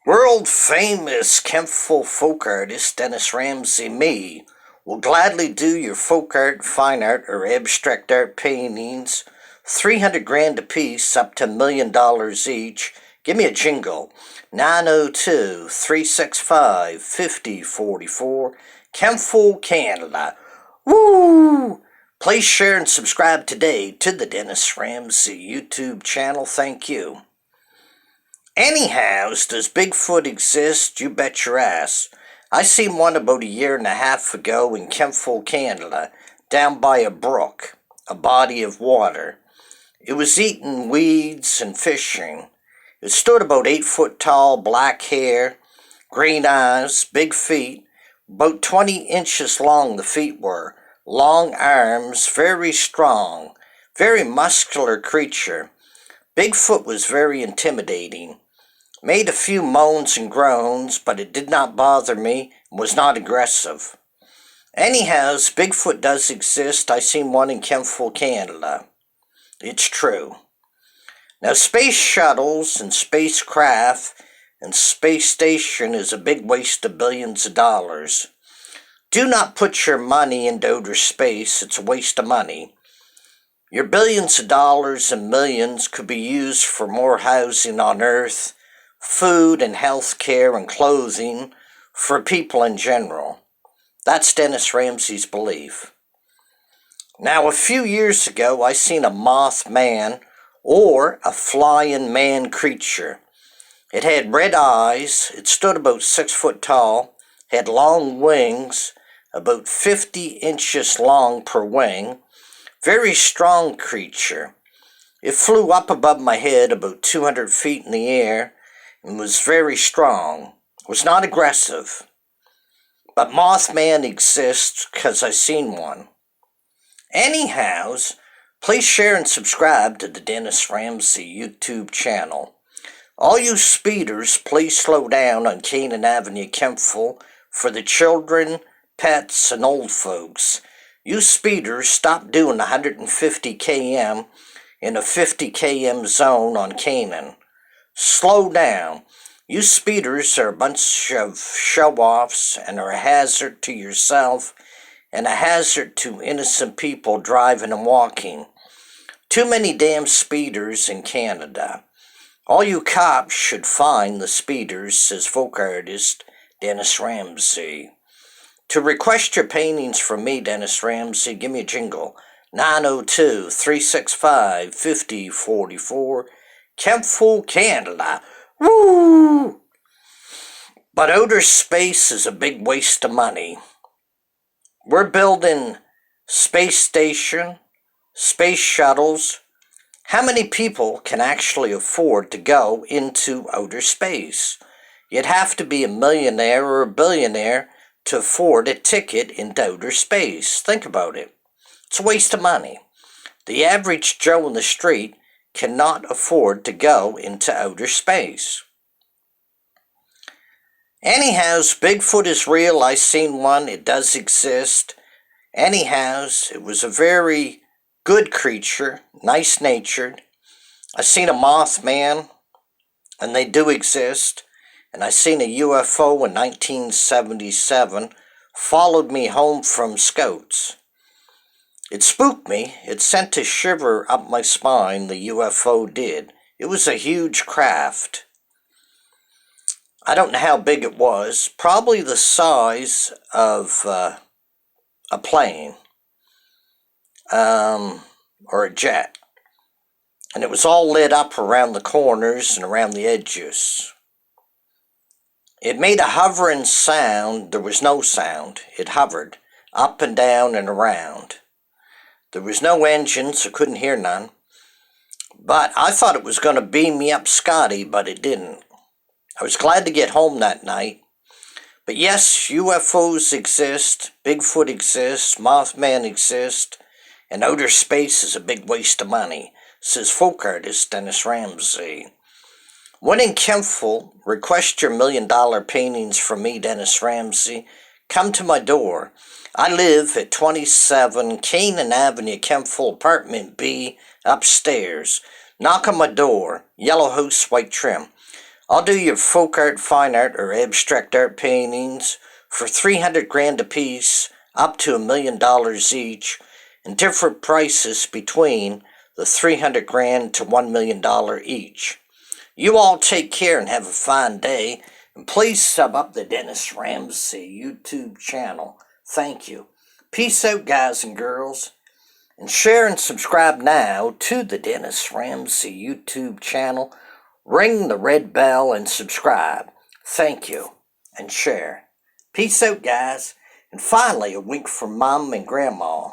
World famous Kempful folk artist Dennis Ramsay me will gladly do your folk art, fine art, or abstract art paintings, 300 grand a piece, up to $1,000,000 each. Give me a jingle. 902-365-5044, Kempful, Canada. Woo! Please share and subscribe today to the Dennis Ramsay YouTube channel. Thank you. Anyhows, does Bigfoot exist? You bet your ass. I seen one about a year and a half ago in Kempful, Canada, down by a brook, a body of water. It was eating weeds and fishing. It stood about 8 foot tall, black hair, green eyes, big feet, about 20 inches long the feet were, long arms, very strong, very muscular creature. Bigfoot was very intimidating. Made a few moans and groans, but it did not bother me and was not aggressive. Anyhows, Bigfoot does exist. I seen one in Kempful, Canada. It's true. Now, space shuttles and spacecraft and space station is a big waste of billions of dollars. Do not put your money into outer space. It's a waste of money. Your billions of dollars and millions could be used for more housing on Earth, food and health care and clothing for people in general. That's Dennis Ramsay's belief. Now, a few years ago, I seen a mothman, or a flying man creature. It had red eyes, it stood about 6 foot tall, had long wings, about 50 inches long per wing, very strong creature. It flew up above my head about 200 feet in the air, and was very strong, was not aggressive. But Mothman exists because I seen one. Anyhows, please share and subscribe to the Dennis Ramsay YouTube channel. All you speeders, please slow down on Canaan Avenue, Kempful, for the children, pets, and old folks. You speeders, stop doing 150 km in a 50 km zone on Canaan. Slow down. You speeders are a bunch of show-offs and are a hazard to yourself and a hazard to innocent people driving and walking. Too many damn speeders in Canada. All you cops should fine the speeders, says folk artist Dennis Ramsay. To request your paintings from me, Dennis Ramsay, give me a jingle. 902-365-5044, Kempful, Canada. Woo! But outer space is a big waste of money. We're building space station, space shuttles. How many people can actually afford to go into outer space? You'd have to be a millionaire or a billionaire to afford a ticket into outer space. Think about it. It's a waste of money. The average Joe in the street cannot afford to go into outer space. Anyhows, Bigfoot is real. I seen one. It does exist. Anyhows, it was a very good creature, nice-natured. I seen a Mothman, and they do exist. And I seen a UFO in 1977, followed me home from Scouts. It spooked me. It sent a shiver up my spine, the UFO did. It was a huge craft. I don't know how big it was. Probably the size of a plane or a jet. And it was all lit up around the corners and around the edges. It made a hovering sound. There was no sound. It hovered up and down and around. There was no engine, so couldn't hear none. But I thought it was going to beam me up Scotty, but it didn't. I was glad to get home that night. But yes, UFOs exist, Bigfoot exists, Mothman exists, and outer space is a big waste of money, says folk artist Dennis Ramsay. When in Kempful, request your $1,000,000 paintings from me, Dennis Ramsay. Come to my door. I live at 27 Canaan Avenue, Kempful, Apartment B, upstairs. Knock on my door. Yellow house, white trim. I'll do your folk art, fine art, or abstract art paintings for 300 grand a piece, up to $1 million each, and different prices between the 300 grand to $1 million each. You all take care and have a fine day, and please sub up the Dennis Ramsay YouTube channel. Thank you. Peace out, guys and girls. And share and subscribe now to the Dennis Ramsay YouTube channel. Ring the red bell and subscribe. Thank you. And share. Peace out, guys. And finally, a wink from Mom and Grandma.